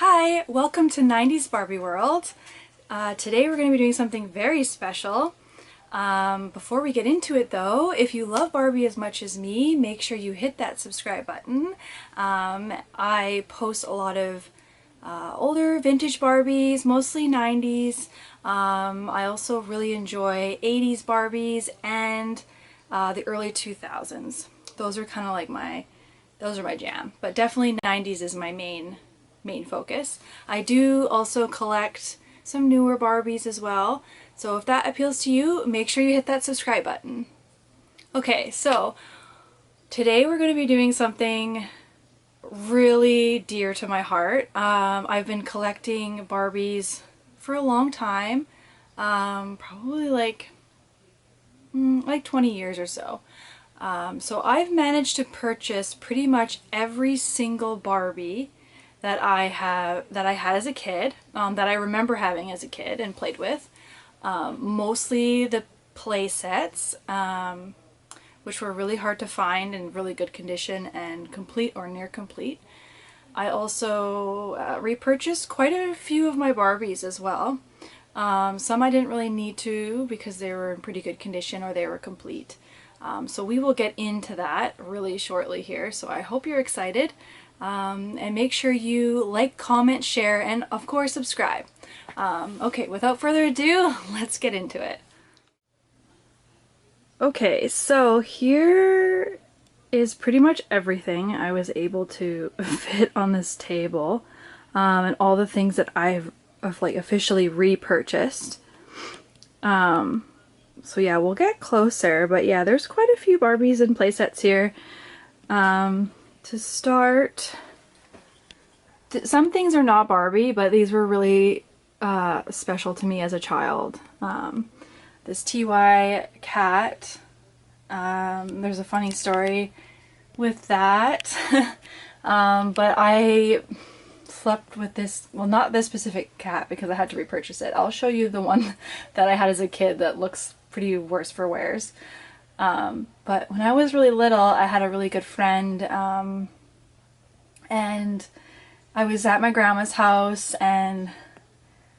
Hi, welcome to 90s Barbie World. Today we're going to be doing something very special. Before we get into it though, if you love Barbie as much as me, make sure you hit that subscribe button. I post a lot of older vintage Barbies, mostly 90s. I also really enjoy 80s Barbies and the early 2000s. Those are kind of like those are my jam, but definitely 90s is my main focus. I do also collect some newer Barbies as well, so if that appeals to you, make sure you hit that subscribe button. Okay, so today we're going to be doing something really dear to my heart. I've been collecting Barbies for a long time, probably like 20 years or so. So I've managed to purchase pretty much every single Barbie that I had as a kid, that I remember having as a kid and played with. Mostly the Playsets, which were really hard to find in really good condition and complete or near complete. I also repurchased quite a few of my Barbies as well. Some I didn't really need to because they were in pretty good condition or they were complete. So we will get into that really shortly here, so I hope you're excited. And make sure you like, comment, share, and of course subscribe. Okay, without further ado, let's get into it. Okay, so here is pretty much everything I was able to fit on this table, and all the things that I've like officially repurchased. So yeah, we'll get closer, but yeah, there's quite a few Barbies and playsets here. To start, some things are not Barbie, but these were really special to me as a child. This TY cat, there's a funny story with that. But I slept with this, well, not this specific cat because I had to repurchase it. I'll show you the one that I had as a kid that looks pretty worse for wears. But when I was really little, I had a really good friend, and I was at my grandma's house, and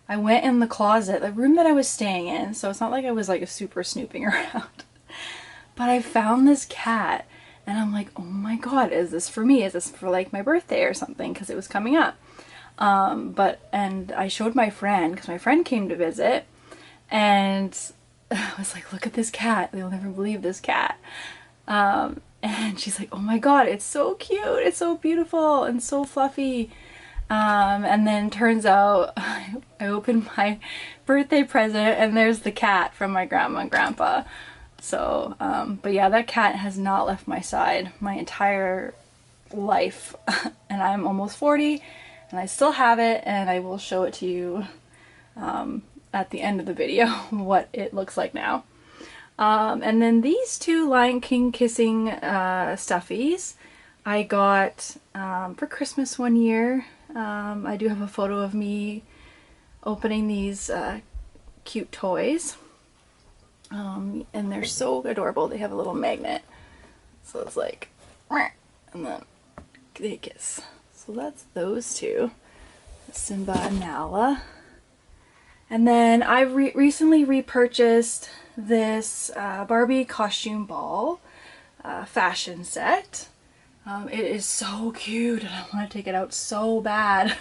I went in the closet, the room that I was staying in, so it's not like I was like super snooping around, but I found this cat, and I'm like, oh my god, is this for me? Is this for like my birthday or something? Because it was coming up. And I showed my friend, because my friend came to visit, and I was like, look at this cat. They'll never believe this cat. And she's like, oh my god, it's so cute. It's so beautiful and so fluffy. And then turns out I opened my birthday present and there's the cat from my grandma and grandpa. So, but yeah, that cat has not left my side my entire life. And I'm almost 40 and I still have it, and I will show it to you at the end of the video what it looks like now. And then these two Lion King kissing stuffies I got for Christmas one year. I do have a photo of me opening these cute toys. And they're so adorable. They have a little magnet. So it's like, and then they kiss. So that's those two. Simba and Nala. And then I recently repurchased this Barbie costume ball fashion set. It is so cute and I want to take it out so bad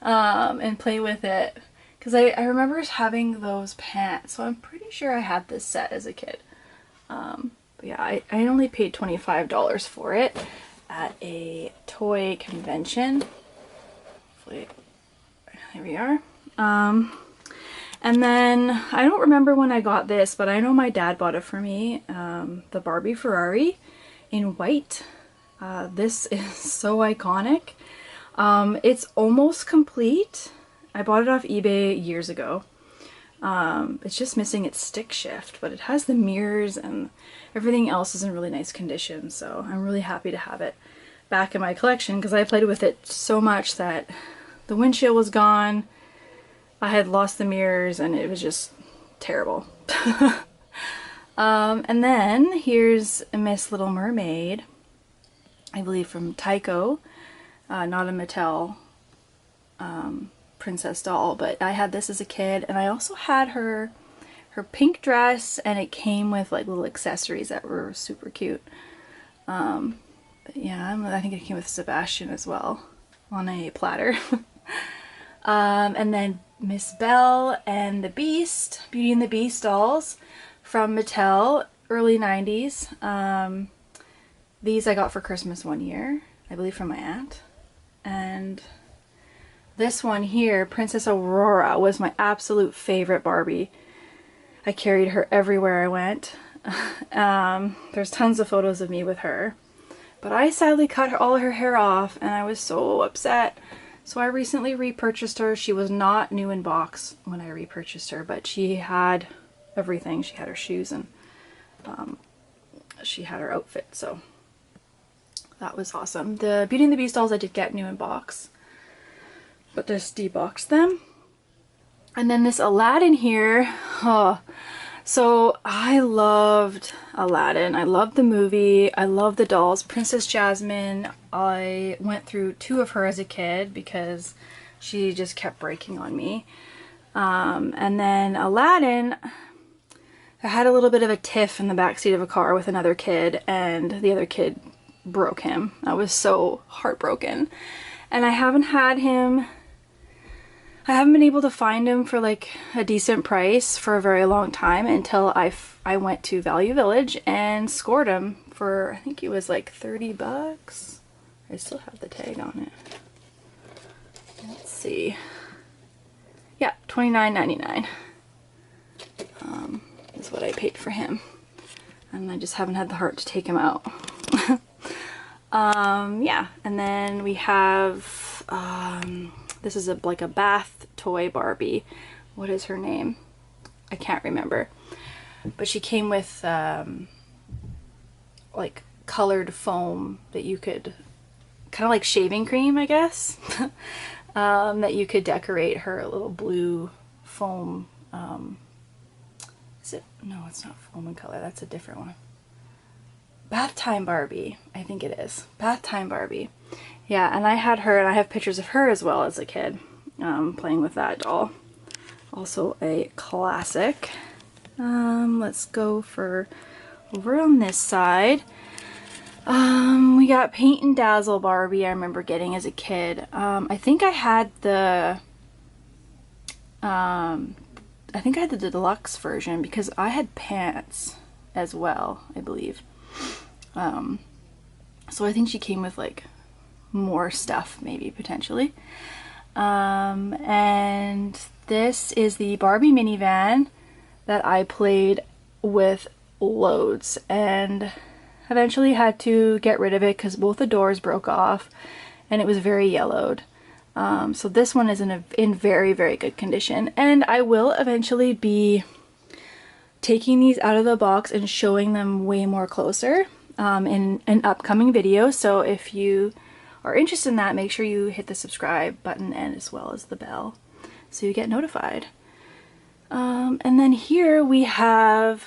and play with it. Because I remember having those pants, so I'm pretty sure I had this set as a kid. But yeah, I only paid $25 for it at a toy convention. Hopefully, there we are. And then, I don't remember when I got this, but I know my dad bought it for me, the Barbie Ferrari in white. This is so iconic. It's almost complete. I bought it off eBay years ago. It's just missing its stick shift, but it has the mirrors and everything else is in really nice condition, so I'm really happy to have it back in my collection because I played with it so much that the windshield was gone. I had lost the mirrors and it was just terrible. And then here's Miss Little Mermaid, I believe from Tycho, not a Mattel princess doll, but I had this as a kid, and I also had her pink dress, and it came with like little accessories that were super cute. But yeah, I think it came with Sebastian as well on a platter. And then Miss Belle and the Beast, Beauty and the Beast dolls from Mattel, early 90s. These I got for Christmas one year, I believe from my aunt. And this one here, Princess Aurora, was my absolute favorite Barbie. I carried her everywhere I went. There's tons of photos of me with her. But I sadly cut all her hair off, and I was so upset. So I recently repurchased her. She was not new in box when I repurchased her, but she had everything. She had her shoes, and she had her outfit, so that was awesome. The Beauty and the Beast dolls I did get new in box, but just deboxed them. And then this Aladdin here, so I loved Aladdin. I loved the movie. I loved the dolls. Princess Jasmine, I went through 2 of her as a kid because she just kept breaking on me. And then Aladdin, I had a little bit of a tiff in the backseat of a car with another kid, and the other kid broke him. I was so heartbroken. And I haven't been able to find him for like a decent price for a very long time until I went to Value Village and scored him for, I think it was like 30 bucks. I still have the tag on it. Let's see. Yeah, $29.99 is what I paid for him. And I just haven't had the heart to take him out. Yeah, and then we have, this is like a bath toy Barbie. What is her name? I can't remember. But she came with like colored foam that you could, kind of like shaving cream, I guess, that you could decorate her little blue foam. Is it? No, it's not foam in color. That's a different one. Bath Time Barbie, I think it is. Bath Time Barbie. Yeah, and I had her, and I have pictures of her as well as a kid, playing with that doll. Also a classic. Let's go for over on this side. We got Paint and Dazzle Barbie I remember getting as a kid. I think I had the deluxe version because I had pants as well, I believe. So I think she came with like more stuff, maybe, potentially. And this is the Barbie minivan that I played with loads, and eventually had to get rid of it because both the doors broke off and it was very yellowed. So this one is in very, very good condition, and I will eventually be taking these out of the box and showing them way more closer in an upcoming video. So if you are interested in that, make sure you hit the subscribe button and as well as the bell so you get notified. And then here we have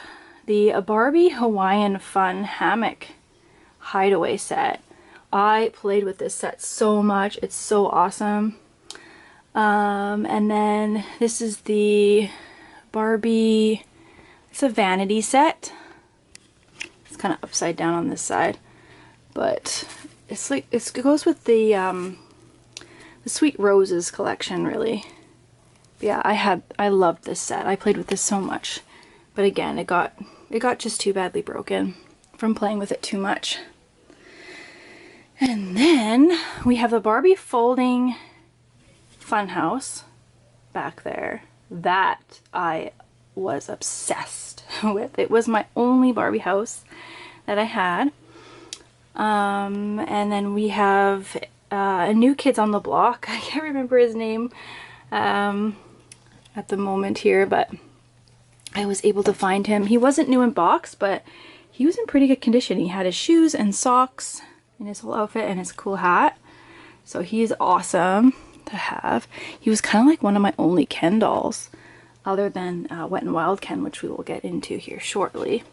the Barbie Hawaiian Fun Hammock Hideaway set. I played with this set so much. It's so awesome. And then this is the Barbie, it's a vanity set. It's kind of upside down on this side, but it's like, it goes with the Sweet Roses collection, really. But yeah, I loved this set. I played with this so much, but again, it got just too badly broken from playing with it too much. And then we have the Barbie folding funhouse back there that I was obsessed with. It was my only Barbie house that I had. And then we have a New Kids on the Block. I can't remember his name at the moment here, but I was able to find him. He wasn't new in box, but he was in pretty good condition. He had his shoes and socks and his whole outfit and his cool hat. So he's awesome to have. He was kind of like one of my only Ken dolls, other than Wet n Wild Ken, which we will get into here shortly.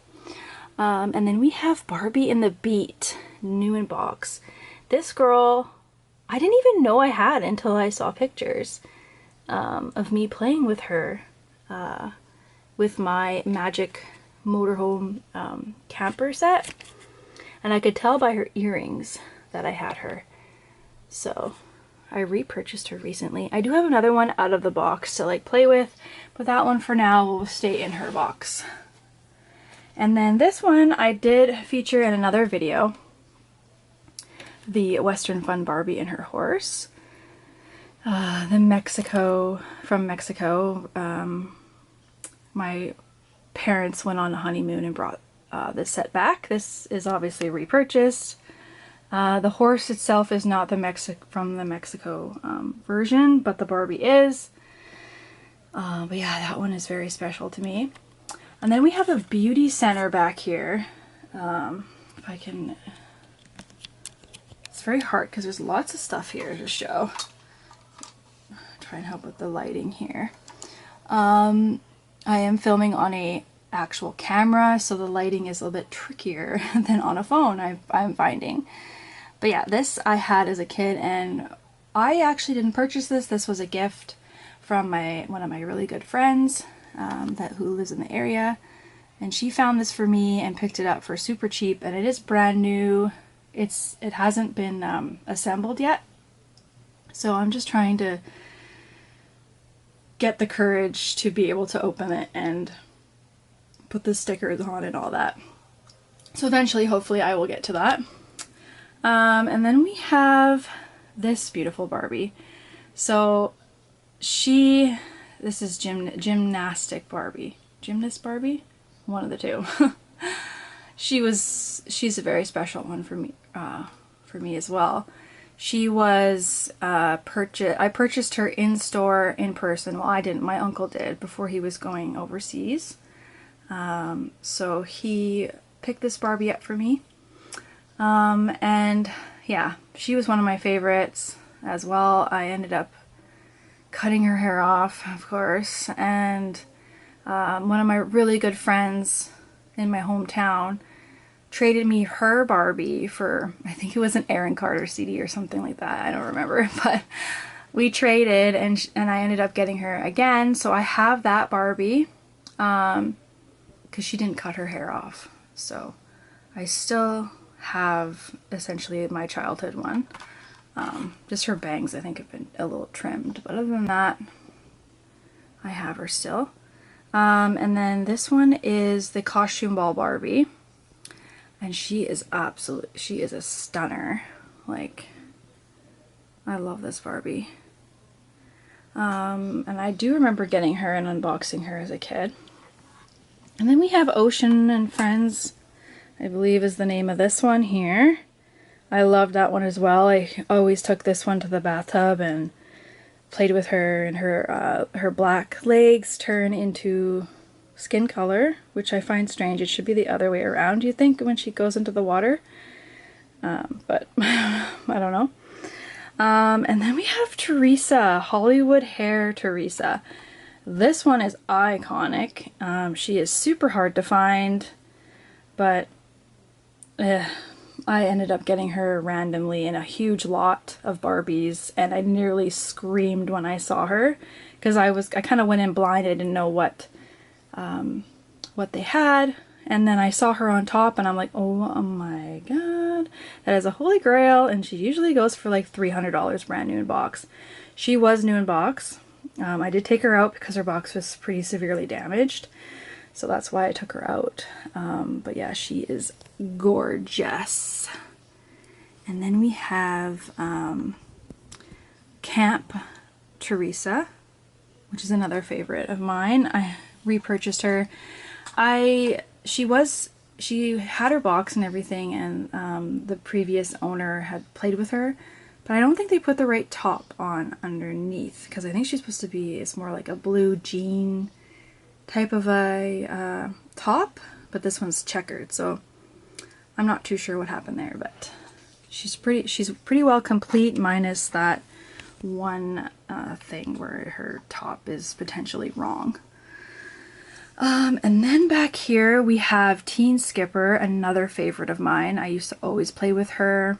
And then we have Barbie and the Beat, new in box. This girl I didn't even know I had until I saw pictures of me playing with her with my Magic motorhome camper set. And I could tell by her earrings that I had her. So I repurchased her recently. I do have another one out of the box to like play with, but that one for now will stay in her box. And then this one I did feature in another video, the Western Fun Barbie and her horse. From Mexico. My parents went on a honeymoon and brought this set back. This is obviously repurchased. The horse itself is not from the Mexico version, but the Barbie is. But yeah, that one is very special to me. And then we have a beauty center back here. If I can... It's very hard because there's lots of stuff here to show. Try and help with the lighting here. I am filming on a actual camera, so the lighting is a little bit trickier than on a phone, I'm finding. But yeah, this I had as a kid, and I actually didn't purchase this. This was a gift from one of my really good friends who lives in the area, and she found this for me and picked it up for super cheap, and it is brand new. It hasn't been assembled yet, so I'm just trying to get the courage to be able to open it and put the stickers on and all that. So eventually, hopefully, I will get to that. And then we have this beautiful Barbie. So this is gymnastic Barbie. Gymnast Barbie? One of the two. She's a very special one for me as well. She was I purchased her in store, in person. Well, I didn't. My uncle did before he was going overseas. So he picked this Barbie up for me. And yeah, she was one of my favorites as well. I ended up cutting her hair off, of course, and one of my really good friends in my hometown traded me her Barbie for, I think it was an Aaron Carter CD or something like that. I don't remember, but we traded, and I ended up getting her again. So I have that Barbie, because she didn't cut her hair off. So I still have essentially my childhood one. Just her bangs, I think, have been a little trimmed, but other than that, I have her still. And then this one is the Costume Ball Barbie, and she is a stunner. Like, I love this Barbie. And I do remember getting her and unboxing her as a kid. And then we have Ocean and Friends, I believe is the name of this one here. I love that one as well. I always took this one to the bathtub and played with her, and her black legs turn into skin color, which I find strange. It should be the other way around, you think, when she goes into the water. But I don't know. And then we have Teresa, Hollywood Hair Teresa. This one is iconic. She is super hard to find, but I ended up getting her randomly in a huge lot of Barbies, and I nearly screamed when I saw her, because I kind of went in blind. I didn't know what they had, and then I saw her on top, and I'm like, oh my god, that is a holy grail, and she usually goes for like $300 brand new in box. She was new in box. I did take her out because her box was pretty severely damaged, so that's why I took her out. But yeah, she is gorgeous. And then we have Camp Teresa, which is another favorite of mine. I repurchased her. She had her box and everything, and the previous owner had played with her, but I don't think they put the right top on underneath, because I think she's supposed to be, it's more like a blue jean type of a top, but this one's checkered, so I'm not too sure what happened there, but she's pretty well complete, minus that one thing where her top is potentially wrong. And then back here we have Teen Skipper, another favorite of mine. I used to always play with her.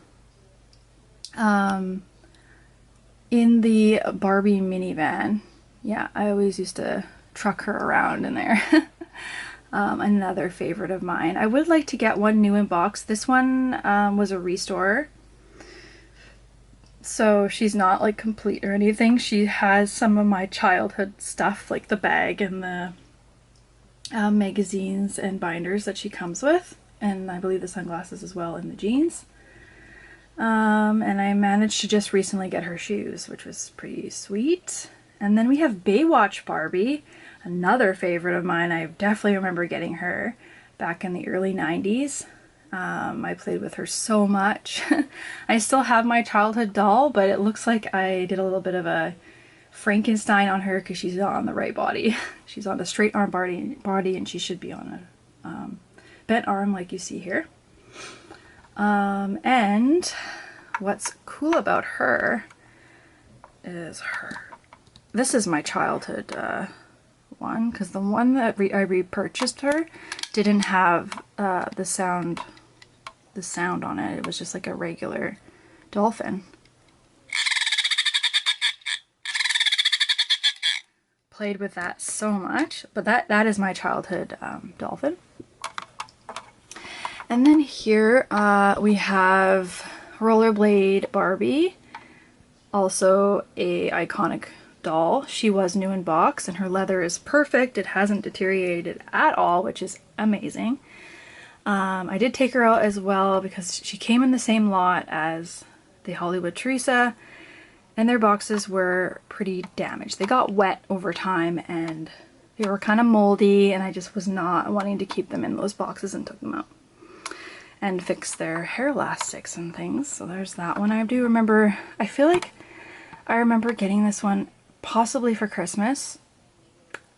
in the Barbie minivan. Yeah, I always used to truck her around in there. Another favorite of mine. I would like to get one new in box. This one was a restore. So she's not like complete or anything. She has some of my childhood stuff, like the bag and the magazines and binders that she comes with. And I believe the sunglasses as well and the jeans. And I managed to just recently get her shoes, which was pretty sweet. And then we have Baywatch Barbie, another favorite of mine. I definitely remember getting her back in the early 90s. I played with her so much. I still have my childhood doll, but it looks like I did a little bit of a Frankenstein on her because she's not on the right body. She's on the straight arm body and she should be on a bent arm like you see here. And what's cool about her is this is my childhood one, because the one that I repurchased her didn't have the sound on it. It was just like a regular dolphin. Played with that so much, but that is my childhood dolphin. And then here we have Rollerblade Barbie, also a iconic doll. She was new in box and her leather is perfect. It hasn't deteriorated at all, which is amazing. I did take her out as well because she came in the same lot as the Hollywood Teresa and their boxes were pretty damaged. They got wet over time and they were kind of moldy and I just was not wanting to keep them in those boxes and took them out and fix their hair elastics and things. So there's that one. I do remember, I feel like I remember getting this one possibly for Christmas.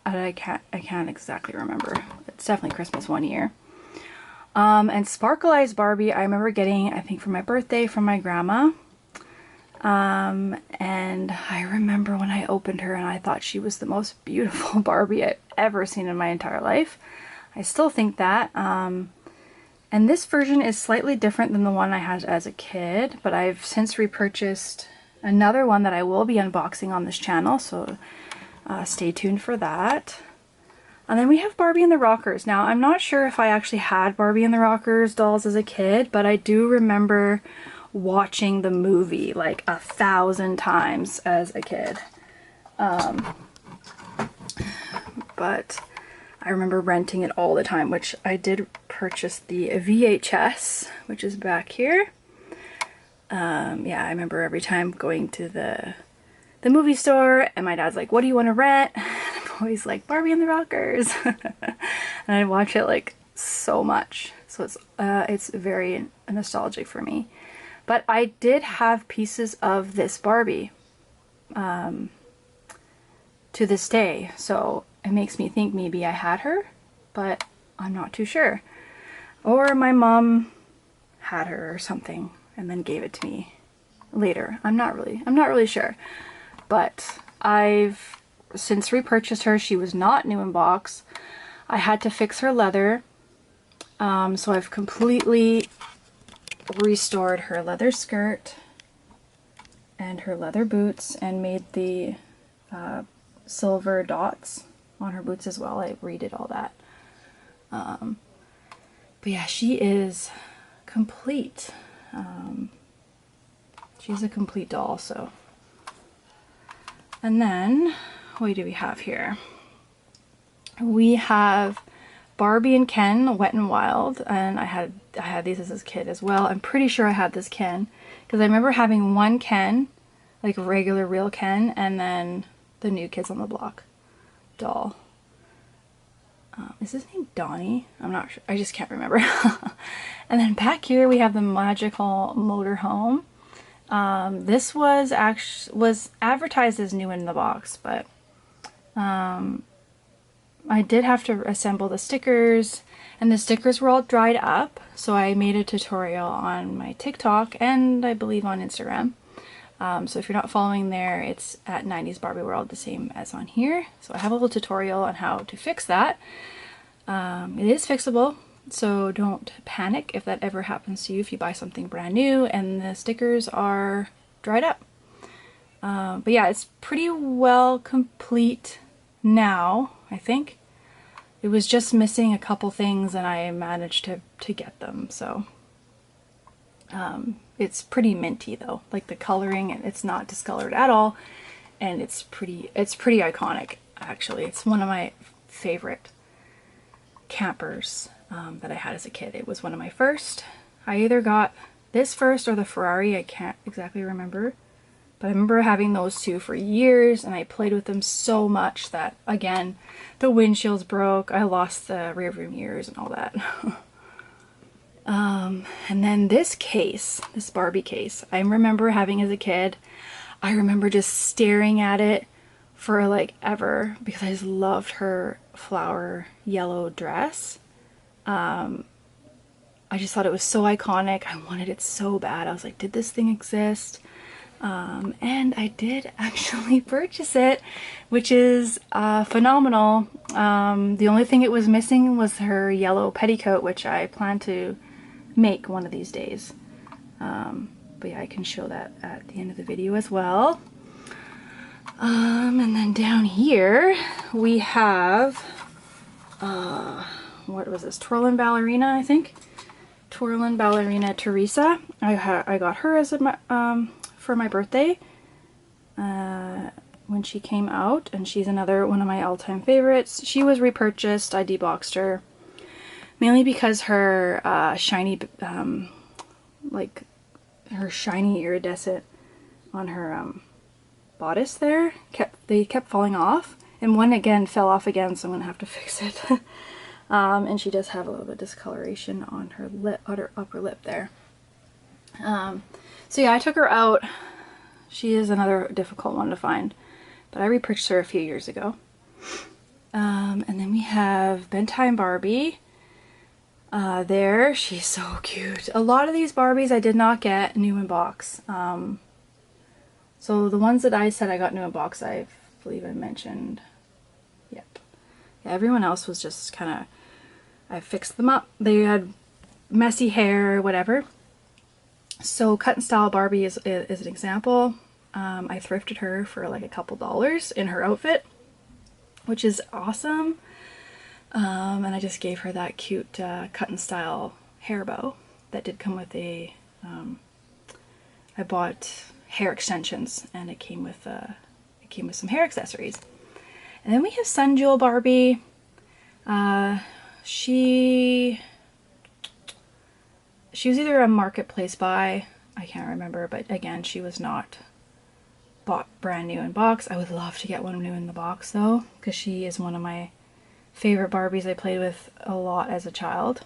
I can't exactly remember. It's definitely Christmas one year. And Sparkle Eyes Barbie, I remember getting, I think for my birthday from my grandma. And I remember when I opened her and I thought she was the most beautiful Barbie I've ever seen in my entire life. I still think that. And this version is slightly different than the one I had as a kid, but I've since repurchased another one that I will be unboxing on this channel, so stay tuned for that. And then we have Barbie and the Rockers. Now, I'm not sure if I actually had Barbie and the Rockers dolls as a kid, but I do remember watching the movie like 1,000 times as a kid. But I remember renting it all the time, which I did purchase the VHS, which is back here. Yeah, I remember every time going to the movie store and my dad's like, what do you want to rent? And I'm always like, Barbie and the Rockers. And I watch it like so much. So it's very nostalgic for me. But I did have pieces of this Barbie to this day. So it makes me think maybe I had her, but I'm not too sure. Or my mom had her or something and then gave it to me later. I'm not really sure. But I've since repurchased her. She was not new in box. I had to fix her leather. So I've completely restored her leather skirt and her leather boots and made the silver dots on her boots as well. I redid all that. But yeah, she is complete. She's a complete doll, so. And then, what do we have here? We have Barbie and Ken, Wet n Wild, and I had these as a kid as well. I'm pretty sure I had this Ken, because I remember having one Ken, like a regular real Ken, and then the New Kids on the Block doll. Is his name Donnie? I'm not sure. I just can't remember. And then back here we have the Magical Motorhome. This was advertised as new in the box, but I did have to assemble the stickers, and the stickers were all dried up, so I made a tutorial on my TikTok and I believe on Instagram. So if you're not following there, it's at 90s Barbie World, the same as on here. So I have a little tutorial on how to fix that. It is fixable, so don't panic if that ever happens to you if you buy something brand new and the stickers are dried up. But yeah, it's pretty well complete now, I think. It was just missing a couple things and I managed to get them, so. It's pretty minty though, like the coloring, it's not discolored at all, and it's pretty iconic actually. It's one of my favorite campers that I had as a kid. It was one of my first. I either got this first or the Ferrari, I can't exactly remember. But I remember having those two for years, and I played with them so much that, again, the windshields broke, I lost the rear view mirrors and all that. And then this case, this Barbie case, I remember having as a kid. I remember just staring at it for like ever because I just loved her flower yellow dress. I just thought it was so iconic. I wanted it so bad. I was like, did this thing exist? And I did actually purchase it, which is phenomenal. The only thing it was missing was her yellow petticoat, which I plan to make one of these days. But yeah, I can show that at the end of the video as well. And then down here we have, what was this? Twirlin' Ballerina, I think. Twirlin' Ballerina Teresa. I got her as a, for my birthday when she came out, and she's another one of my all-time favorites. She was repurchased. I deboxed her mainly because her shiny, like her shiny iridescent on her bodice there they kept falling off, and one again fell off again, so I'm gonna have to fix it. And she does have a little bit of discoloration on her lip, upper lip there. So yeah, I took her out. She is another difficult one to find, but I repurchased her a few years ago. And then we have Bedtime Barbie. There, she's so cute. A lot of these Barbies I did not get new in box. So the ones that I said I got new in box, I believe I mentioned. Yep. Yeah, everyone else was just kind of, I fixed them up. They had messy hair or whatever. So Cut and Style Barbie is an example. I thrifted her for like a couple dollars in her outfit, which is awesome. And I just gave her that cute Cut and Style hair bow that did come with a, I bought hair extensions, and it came with some hair accessories. And then we have Sun Jewel Barbie. She was either a marketplace buy, I can't remember, but again, she was not bought brand new in box. I would love to get one new in the box though, because she is one of my favorite Barbies. I played with a lot as a child.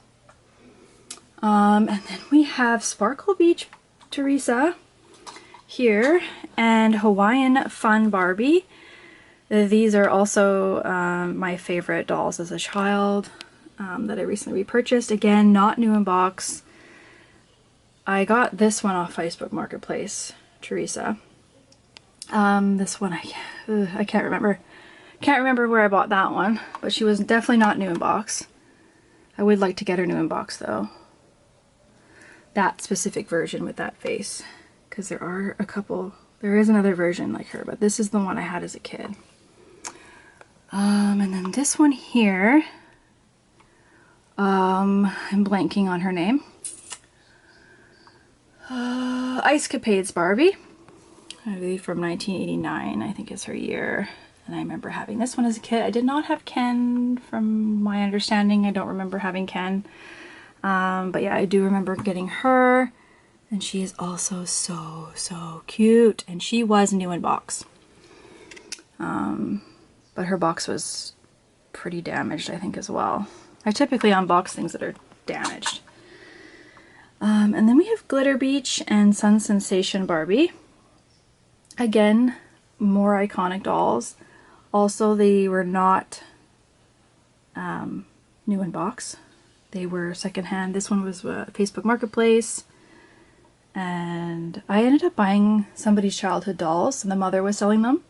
And then we have Sparkle Beach Teresa here, and Hawaiian Fun Barbie. These are also my favorite dolls as a child that I recently repurchased. Again, not new in box. I got this one off Facebook Marketplace, Teresa. This one I can't remember. Can't remember where I bought that one, but she was definitely not new in box. I would like to get her new in box though. That specific version with that face, because there are a couple. There is another version like her, but this is the one I had as a kid. And then this one here, I'm blanking on her name. Ice Capades Barbie, I believe from 1989, I think is her year. And I remember having this one as a kid. I did not have Ken, from my understanding. I don't remember having Ken. But yeah, I do remember getting her. And she is also so cute. And she was new in box. But her box was pretty damaged, I think, as well. I typically unbox things that are damaged. And then we have Glitter Beach and Sun Sensation Barbie. Again, more iconic dolls. Also, they were not new in box. They were secondhand. This one was Facebook Marketplace. And I ended up buying somebody's childhood dolls, and the mother was selling them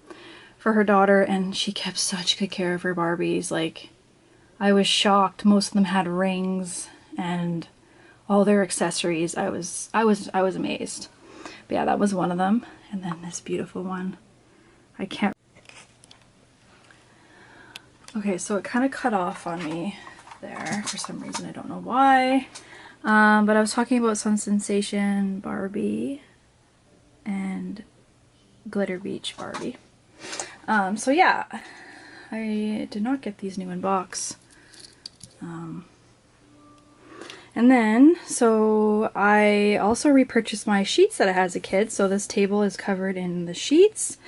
for her daughter, and she kept such good care of her Barbies. Like, I was shocked. Most of them had rings and all their accessories. I was amazed. But yeah, that was one of them. And then this beautiful one. I can't. Okay, so it kind of cut off on me there for some reason. I don't know why. But I was talking about Sun Sensation Barbie and Glitter Beach Barbie. So yeah, I did not get these new in box. And then, so I also repurchased my sheets that I had as a kid. So this table is covered in the sheets.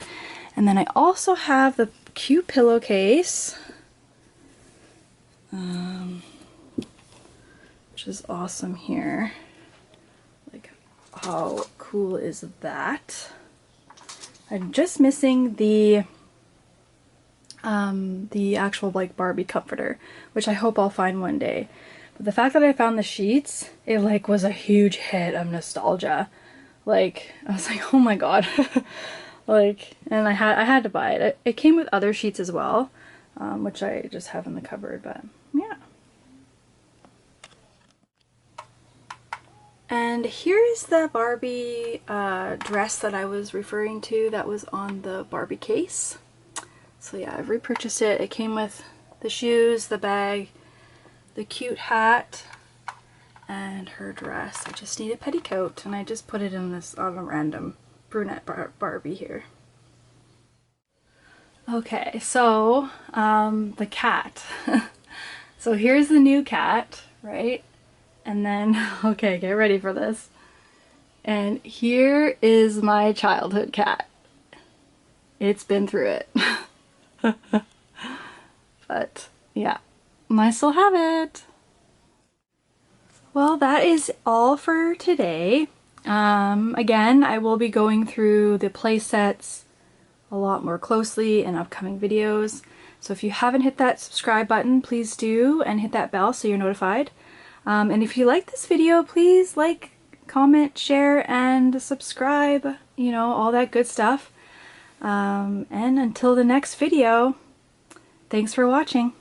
And then I also have the cute pillowcase, which is awesome here. Like, how cool is that? I'm just missing the actual like Barbie comforter, which I hope I'll find one day. But the fact that I found the sheets, it like was a huge hit of nostalgia. Like, I was like, oh my god. Like, and I had to buy it. It came with other sheets as well, which I just have in the cupboard, but yeah. And here is the Barbie dress that I was referring to that was on the Barbie case. So yeah, I've repurchased it. It came with the shoes, the bag, the cute hat, and her dress. I just need a petticoat, and I just put it in this on a random brunette Barbie here. Okay, so the cat. So here's the new cat, right? And then, okay, get ready for this. And here is my childhood cat. It's been through it. But yeah, I still have it. Well, that is all for today. Again, I will be going through the play sets a lot more closely in upcoming videos. So if you haven't hit that subscribe button, please do, and hit that bell so you're notified. And if you like this video, please like, comment, share, and subscribe, you know, all that good stuff. And until the next video, thanks for watching.